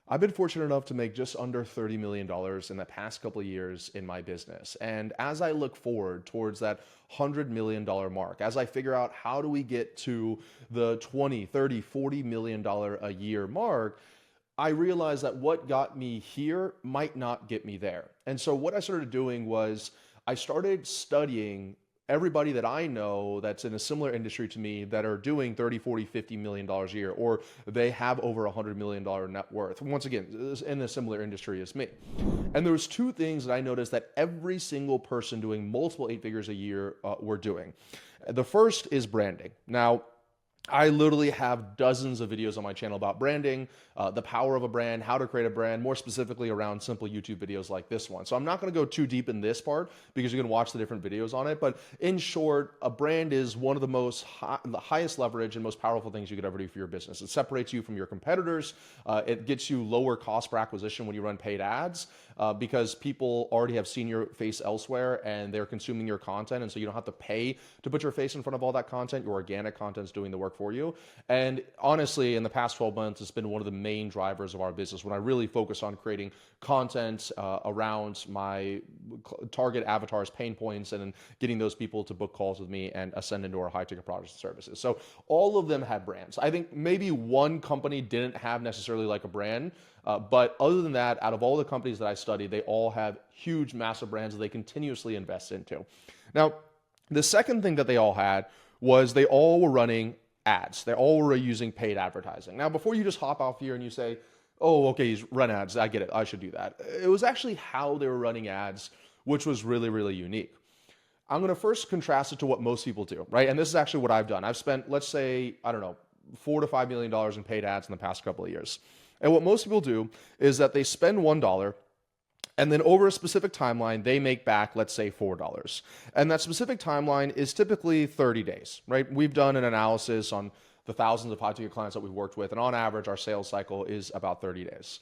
I've been fortunate enough to make just under $30 million dollars in the past couple of years in my business. And as I look forward towards that $100 million mark, as I figure out how do we get to the 20, 30, $40 million a year mark, I realized that what got me here might not get me there. And so what I started doing was I started studying everybody that I know that's in a similar industry to me that are doing 30, 40, $50 million a year, or they have over $100 million net worth. Once again, in a similar industry as me. And there was two things that I noticed that every single person doing multiple eight figures a year were doing. The first is branding. Now, I literally have dozens of videos on my channel about branding, the power of a brand, how to create a brand, more specifically around simple YouTube videos like this one. So I'm not going to go too deep in this part because you can watch the different videos on it. But in short, a brand is one of the highest leverage and most powerful things you could ever do for your business. It separates you from your competitors. It gets you lower cost per acquisition when you run paid ads because people already have seen your face elsewhere and they're consuming your content. And so you don't have to pay to put your face in front of all that content. Your organic content is doing the work for you. And honestly, in the past 12 months, it's been one of the main drivers of our business when I really focus on creating content around my target avatars' pain points and then getting those people to book calls with me and ascend into our high ticket products and services. So all of them have brands. I think maybe one company didn't have necessarily like a brand, but other than that, out of all the companies that I studied, they all have huge, massive brands that they continuously invest into. Now, the second thing that they all had was they all were running ads. They all were using paid advertising. Now, before you just hop off here and you say, oh, okay, he's run ads. I get it. I should do that. It was actually how they were running ads, which was really, really unique. I'm going to first contrast it to what most people do, right? And this is actually what I've done. I've spent, let's say, I don't know, $4 to $5 million in paid ads in the past couple of years. And what most people do is that they spend $1 and then over a specific timeline, they make back, let's say, $4. And that specific timeline is typically 30 days, right? We've done an analysis on the thousands of high-ticket clients that we've worked with, and on average, our sales cycle is about 30 days.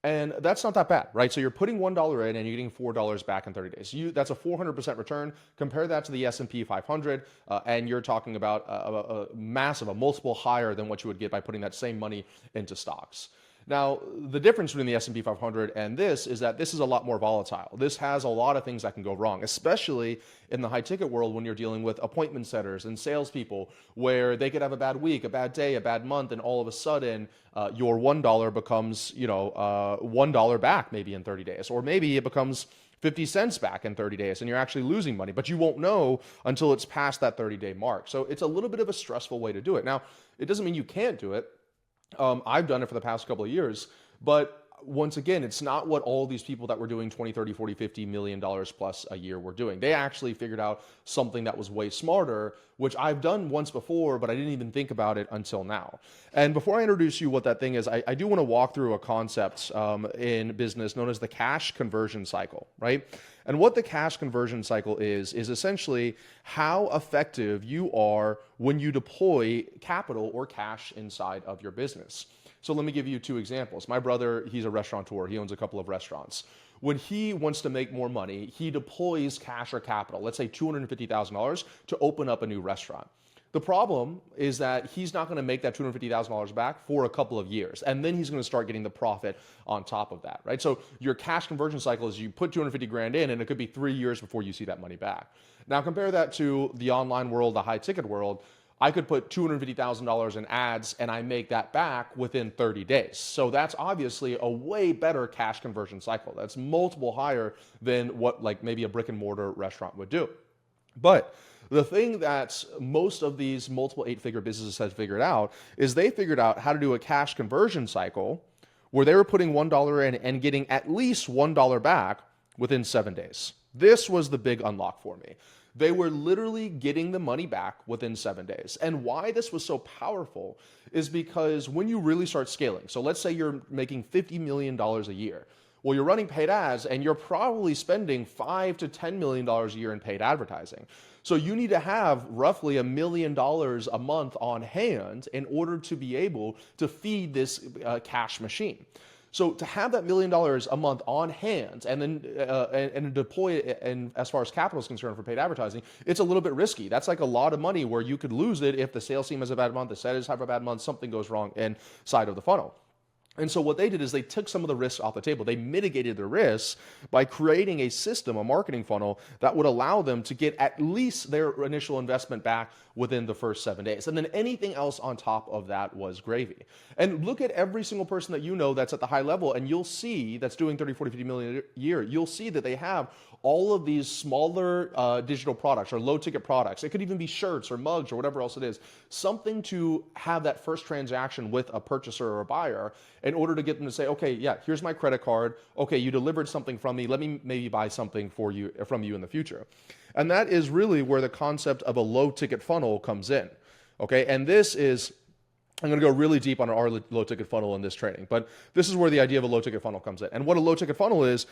And that's not that bad, right? So you're putting $1 in and you're getting $4 back in 30 days. That's a 400% return. Compare that to the S&P 500, and you're talking about a massive, a multiple higher than what you would get by putting that same money into stocks. Now, the difference between the S&P 500 and this is that this is a lot more volatile. This has a lot of things that can go wrong, especially in the high ticket world when you're dealing with appointment setters and salespeople where they could have a bad week, a bad day, a bad month, and all of a sudden your $1 becomes, $1 back maybe in 30 days, or maybe it becomes 50 cents back in 30 days and you're actually losing money, but you won't know until it's past that 30-day mark. So it's a little bit of a stressful way to do it. Now, it doesn't mean you can't do it. I've done it for the past couple of years, but once again, it's not what all these people that were doing 20, 30, 40, $50 million plus a year were doing. They actually figured out something that was way smarter, which I've done once before, but I didn't even think about it until now. And before I introduce you what that thing is, I do want to walk through a concept in business known as the cash conversion cycle, right? And what the cash conversion cycle is essentially how effective you are when you deploy capital or cash inside of your business. So let me give you two examples. My brother, he's a restaurateur. He owns a couple of restaurants. When he wants to make more money, he deploys cash or capital, let's say $250,000 to open up a new restaurant. The problem is that he's not going to make that $250,000 back for a couple of years. And then he's going to start getting the profit on top of that, right? So your cash conversion cycle is you put 250 grand in and it could be 3 years before you see that money back. Now compare that to the online world, the high ticket world. I could put $250,000 in ads and I make that back within 30 days. So that's obviously a way better cash conversion cycle. That's multiple higher than what like maybe a brick and mortar restaurant would do. But the thing that most of these multiple eight-figure businesses have figured out is they figured out how to do a cash conversion cycle where they were putting $1 in and getting at least $1 back within 7 days. This was the big unlock for me. They were literally getting the money back within 7 days. And why this was so powerful is because when you really start scaling, so let's say you're making $50 million a year. Well, you're running paid ads and you're probably spending $5 to $10 million a year in paid advertising. So you need to have roughly $1 million a month on hand in order to be able to feed this cash machine. So to have that $1 million a month on hand and then and deploy it, and as far as capital is concerned for paid advertising, it's a little bit risky. That's like a lot of money where you could lose it if the sales team has a bad month, the sales have a bad month, something goes wrong inside of the funnel. And so what they did is they took some of the risks off the table. They mitigated the risks by creating a system, a marketing funnel that would allow them to get at least their initial investment back within the first 7 days. And then anything else on top of that was gravy. And look at every single person that you know that's at the high level, and you'll see that's doing 30, 40, 50 million a year. You'll see that they have all of these smaller digital products or low ticket products. It could even be shirts or mugs or whatever else it is. Something to have that first transaction with a purchaser or a buyer in order to get them to say, okay, yeah, here's my credit card. Okay, you delivered something from me. Let me maybe buy something from you in the future. And that is really where the concept of a low ticket funnel comes in. Okay, and this is, I'm going to go really deep on our low ticket funnel in this training, but this is where the idea of a low ticket funnel comes in. And what a low ticket funnel is,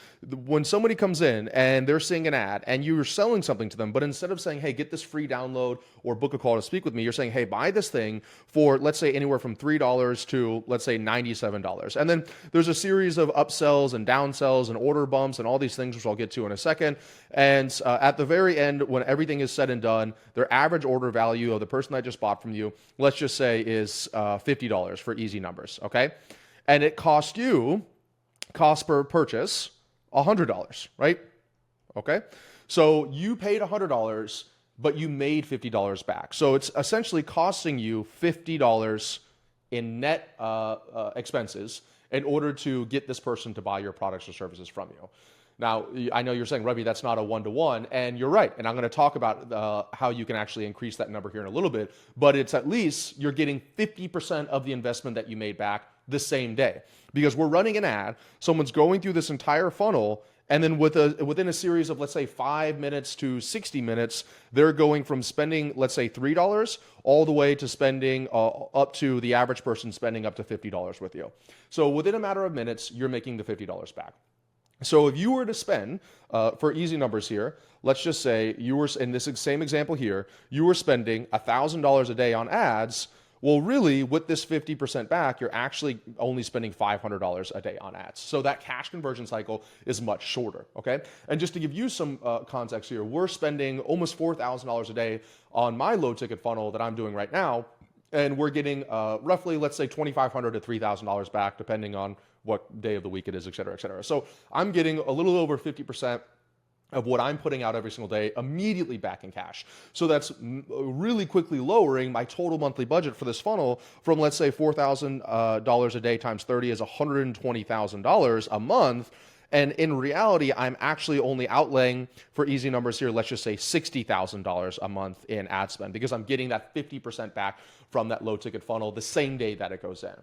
when somebody comes in and they're seeing an ad and you're selling something to them, but instead of saying, hey, get this free download or book a call to speak with me, you're saying, hey, buy this thing for, let's say, anywhere from $3 to, let's say, $97. And then there's a series of upsells and downsells and order bumps and all these things, which I'll get to in a second. And at the very end, when everything is said and done, their average order value of the person that just bought from you, let's just say, is $50 for easy numbers, okay? And it cost per purchase, $100, right? Okay? So you paid $100, but you made $50 back. So it's essentially costing you $50 in net expenses in order to get this person to buy your products or services from you. Now, I know you're saying, Ravi, that's not a one-to-one, and you're right. And I'm going to talk about how you can actually increase that number here in a little bit, but it's at least you're getting 50% of the investment that you made back the same day. Because we're running an ad, someone's going through this entire funnel, and then within a series of, let's say, 5 minutes to 60 minutes, they're going from spending, let's say, $3 all the way to spending up to the average person spending up to $50 with you. So within a matter of minutes, you're making the $50 back. So if you were to spend, for easy numbers here, let's just say you were, in this same example here, you were spending $1,000 a day on ads. Well, really, with this 50% back, you're actually only spending $500 a day on ads. So that cash conversion cycle is much shorter, okay? And just to give you some context here, we're spending almost $4,000 a day on my low ticket funnel that I'm doing right now. And we're getting roughly, let's say, $2,500 to $3,000 back, depending on what day of the week it is, et cetera, et cetera. So I'm getting a little over 50% of what I'm putting out every single day immediately back in cash. So that's really quickly lowering my total monthly budget for this funnel from, let's say, $4,000 a day times 30 is $120,000 a month. And in reality, I'm actually only outlaying, for easy numbers here, let's just say $60,000 a month in ad spend, because I'm getting that 50% back from that low ticket funnel the same day that it goes in.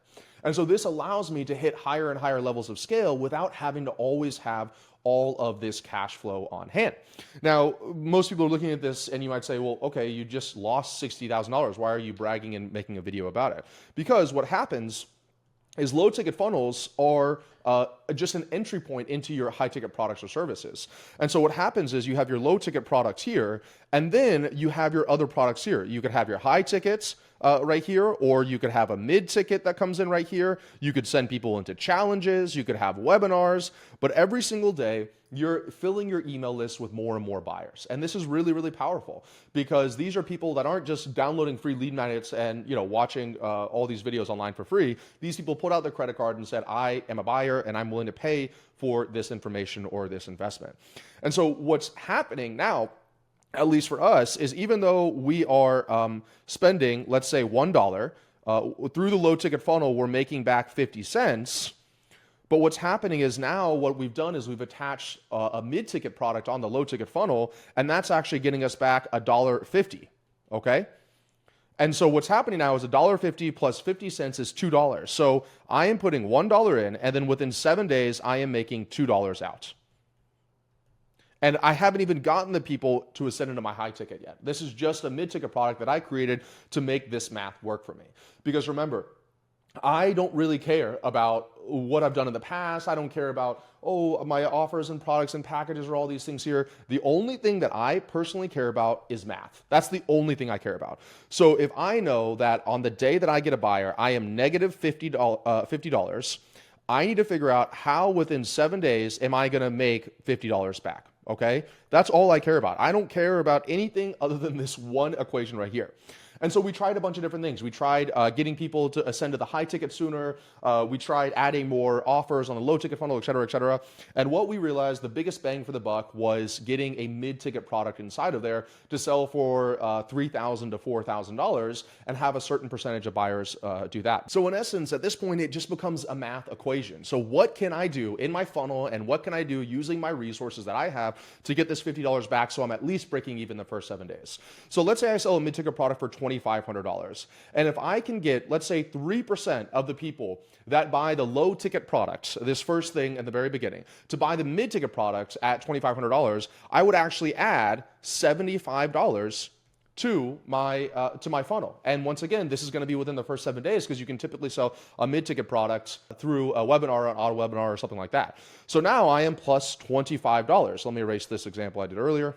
And so this allows me to hit higher and higher levels of scale without having to always have all of this cash flow on hand. Now, most people are looking at this and you might say, well, okay, you just lost $60,000. Why are you bragging and making a video about it? Because what happens is low ticket funnels are just an entry point into your high ticket products or services. And so what happens is you have your low ticket products here, and then you have your other products here. You could have your high tickets right here, or you could have a mid ticket that comes in right here. You could send people into challenges. You could have webinars, but every single day you're filling your email list with more and more buyers. And this is really, really powerful, because these are people that aren't just downloading free lead magnets and watching all these videos online for free. These people put out their credit card and said, I am a buyer and I'm willing to pay for this information or this investment. And so what's happening now, at least for us, is even though we are spending, let's say, $1 through the low ticket funnel, we're making back 50 cents. But what's happening is now what we've done is we've attached a mid-ticket product on the low-ticket funnel, and that's actually getting us back $1.50, okay? And so what's happening now is $1.50 plus 50 cents is $2. So I am putting $1 in, and then within 7 days, I am making $2 out. And I haven't even gotten the people to ascend into my high ticket yet. This is just a mid-ticket product that I created to make this math work for me. Because remember, I don't really care about what I've done in the past. I don't care about, my offers and products and packages or all these things here. The only thing that I personally care about is math. That's the only thing I care about. So if I know that on the day that I get a buyer, I am negative $50, I need to figure out how within 7 days am I going to make $50 back. Okay? That's all I care about. I don't care about anything other than this one equation right here. And so we tried a bunch of different things. We tried getting people to ascend to the high ticket sooner. We tried adding more offers on the low ticket funnel, et cetera, et cetera. And what we realized the biggest bang for the buck was getting a mid-ticket product inside of there to sell for $3,000 to $4,000 and have a certain percentage of buyers do that. So in essence, at this point, it just becomes a math equation. So what can I do in my funnel and what can I do using my resources that I have to get this $50 back so I'm at least breaking even the first 7 days? So let's say I sell a mid-ticket product for $2,500. And if I can get, let's say 3% of the people that buy the low ticket products, this first thing at the very beginning, to buy the mid-ticket products at $2,500, I would actually add $75 to my funnel. And once again, this is going to be within the first 7 days because you can typically sell a mid-ticket product through a webinar, an auto webinar, or something like that. So now I am plus $25. Let me erase this example I did earlier.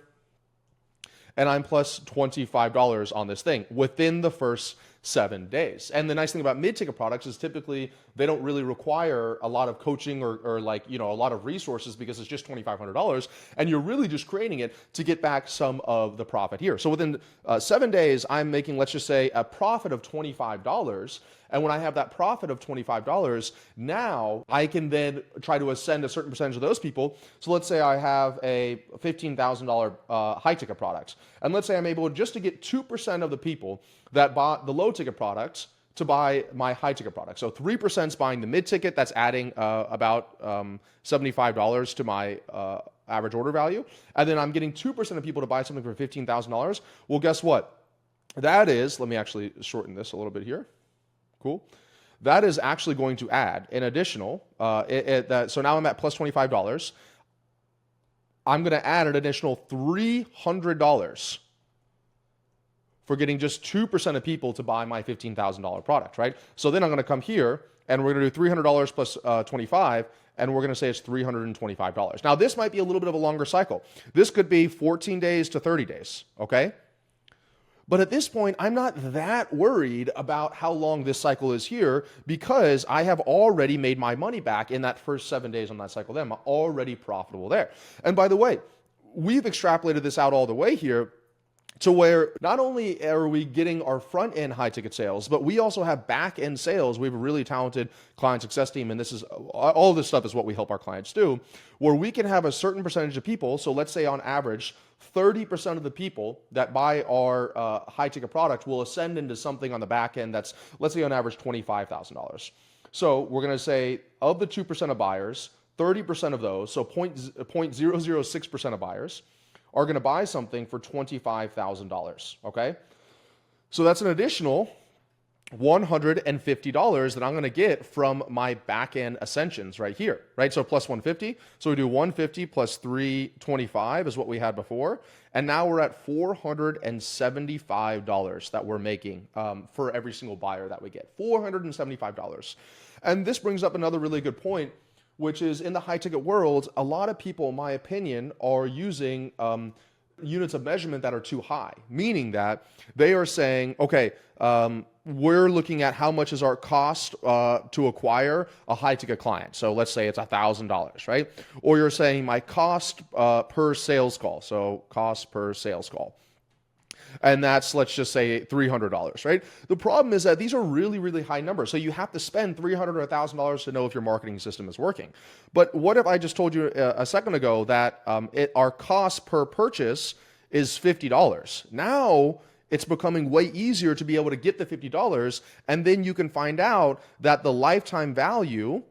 And I'm plus $25 on this thing within the first 7 days. And the nice thing about mid-ticket products is typically they don't really require a lot of coaching or like, a lot of resources because it's just $2,500 and you're really just creating it to get back some of the profit here. So within 7 days, I'm making, let's just say, a profit of $25. And when I have that profit of $25, now I can then try to ascend a certain percentage of those people. So let's say I have a $15,000 high ticket product. And let's say I'm able just to get 2% of the people that bought the low ticket products to buy my high ticket product. So 3% is buying the mid ticket. That's adding about $75 to my average order value. And then I'm getting 2% of people to buy something for $15,000. Well, guess what? That is, let me actually shorten this a little bit here. Cool. That is actually going to add an additional, so now I'm at plus $25. I'm going to add an additional $300 for getting just 2% of people to buy my $15,000 product, right? So then I'm going to come here and we're going to do $300 plus 25, and we're going to say it's $325. Now, this might be a little bit of a longer cycle. This could be 14 days to 30 days, okay? But at this point, I'm not that worried about how long this cycle is here because I have already made my money back in that first 7 days on that cycle. Then I'm already profitable there. And by the way, we've extrapolated this out all the way here to where not only are we getting our front end high ticket sales, but we also have back end sales. We have a really talented client success team, and this is all this stuff is what we help our clients do, where we can have a certain percentage of people. So let's say on average, 30% of the people that buy our high ticket product will ascend into something on the back end that's, let's say on average, $25,000. So we're going to say of the 2% of buyers, 30% of those, so 0.006% of buyers, are going to buy something for $25,000, okay? So that's an additional $150 that I'm going to get from my back-end ascensions right here, right? So plus 150. So we do 150 plus 325 is what we had before. And now we're at $475 that we're making for every single buyer that we get. $475. And this brings up another really good point, which is in the high ticket world, a lot of people, in my opinion, are using units of measurement that are too high, meaning that they are saying, okay, we're looking at how much is our cost to acquire a high ticket client. So let's say it's $1,000, right? Or you're saying my cost per sales call. So cost per sales call. And that's, let's just say, $300, right? The problem is that these are really, really high numbers. So you have to spend $300 or $1,000 to know if your marketing system is working. But what if I just told you a second ago that our cost per purchase is $50? Now it's becoming way easier to be able to get the $50, and then you can find out that the lifetime value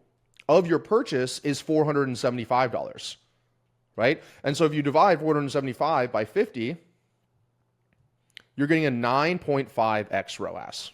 of your purchase is $475, right? And so if you divide 475 by 50, you're getting a 9.5x ROAS.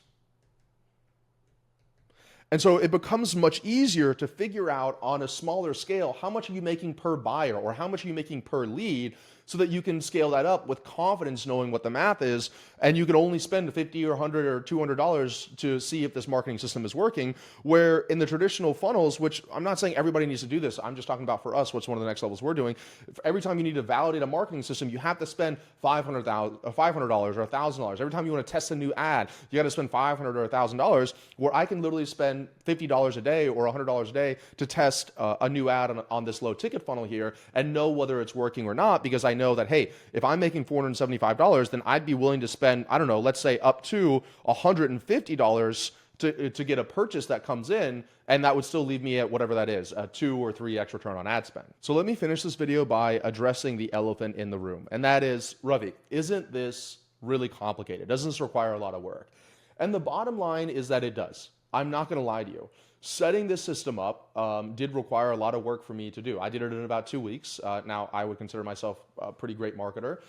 And so it becomes much easier to figure out on a smaller scale, how much are you making per buyer or how much are you making per lead, so that you can scale that up with confidence, knowing what the math is, and you can only spend $50 or $100 or $200 to see if this marketing system is working, where in the traditional funnels, which I'm not saying everybody needs to do this, I'm just talking about for us, what's one of the next levels we're doing. Every time you need to validate a marketing system, you have to spend $500 or $1,000. Every time you want to test a new ad, you got to spend $500 or $1,000, where I can literally spend $50 a day or $100 a day to test a new ad on this low ticket funnel here and know whether it's working or not, because I I know that, hey, if I'm making $475, then I'd be willing to spend, I don't know, let's say up to $150 to get a purchase that comes in, and that would still leave me at whatever that is, a 2 or 3x return on ad spend. So let me finish this video by addressing the elephant in the room, and that is, Ravi, isn't this really complicated? Doesn't this require a lot of work? And the bottom line is that it does. I'm not going to lie to you. Setting this system up did require a lot of work for me to do. I did it in about 2 weeks. Now, I would consider myself a pretty great marketer,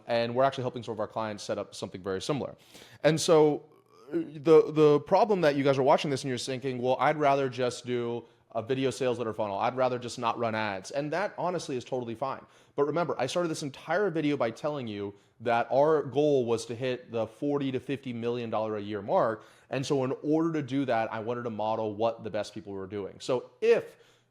and we're actually helping some of our clients set up something very similar. And so the problem that you guys are watching this and you're thinking, well, I'd rather just do a video sales letter funnel. I'd rather just not run ads. And that honestly is totally fine. But remember, I started this entire video by telling you that our goal was to hit the $40 to $50 million a year mark. And so in order to do that, I wanted to model what the best people were doing. So if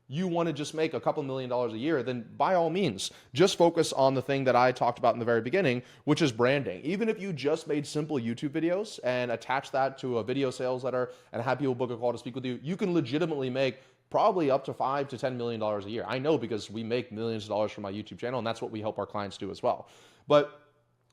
you want to just make a couple $1 million a year, then by all means, just focus on the thing that I talked about in the very beginning, which is branding. Even if you just made simple YouTube videos and attach that to a video sales letter and have people book a call to speak with you, you can legitimately make probably up to $5 to $10 million a year. I know, because we make millions of dollars from my YouTube channel, and that's what we help our clients do as well. But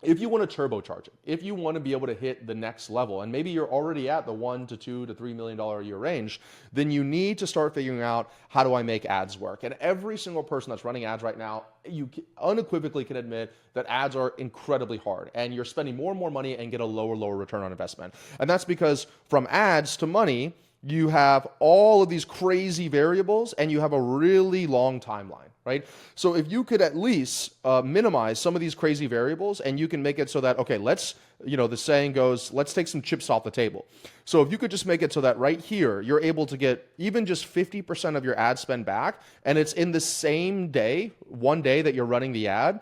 if you want to turbocharge it, if you want to be able to hit the next level, and maybe you're already at the $1 to $2 to $3 million a year range, then you need to start figuring out, how do I make ads work? And every single person that's running ads right now, you unequivocally can admit that ads are incredibly hard, and you're spending more and more money and get a lower return on investment. And that's because from ads to money, you have all of these crazy variables and you have a really long timeline, right? So if you could at least minimize some of these crazy variables, and you can make it so that, okay, let's, the saying goes, let's take some chips off the table. So if you could just make it so that right here, you're able to get even just 50% of your ad spend back, and it's in the same day, one day that you're running the ad,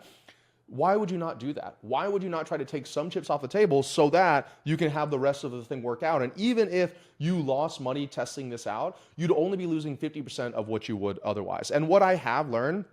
why would you not do that? Why would you not try to take some chips off the table so that you can have the rest of the thing work out? And even if you lost money testing this out, you'd only be losing 50% of what you would otherwise. And what I have learned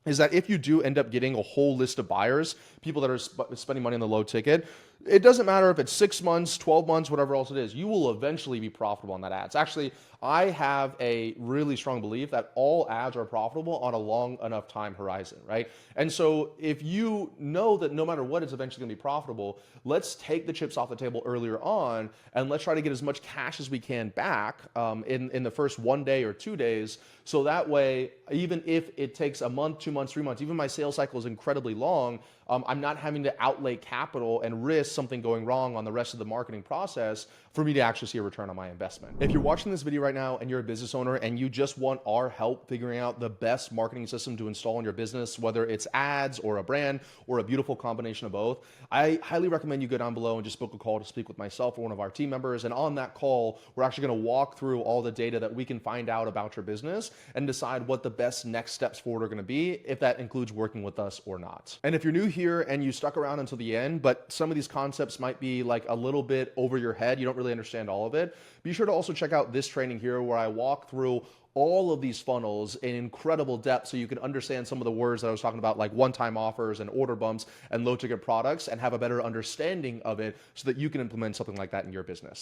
is that if you do end up getting a whole list of buyers, people that are spending money on the low ticket, it doesn't matter if it's 6 months, 12 months, whatever else it is, you will eventually be profitable on that ads. Actually, I have a really strong belief that all ads are profitable on a long enough time horizon, right? And so if you know that no matter what, it's eventually gonna be profitable, let's take the chips off the table earlier on, and let's try to get as much cash as we can back in the first 1 day or 2 days. So that way, even if it takes a month, 2 months, 3 months, even my sales cycle is incredibly long, I'm not having to outlay capital and risk something going wrong on the rest of the marketing process for me to actually see a return on my investment. If you're watching this video right now and you're a business owner and you just want our help figuring out the best marketing system to install in your business, whether it's ads or a brand or a beautiful combination of both, I highly recommend you go down below and just book a call to speak with myself or one of our team members. And on that call, we're actually going to walk through all the data that we can find out about your business and decide what the best next steps forward are going to be, if that includes working with us or not. And if you're new here and you stuck around until the end, but some of these concepts might be like a little bit over your head, you don't really understand all of it, be sure to also check out this training here where I walk through all of these funnels in incredible depth so you can understand some of the words that I was talking about, like one-time offers and order bumps and low-ticket products, and have a better understanding of it so that you can implement something like that in your business.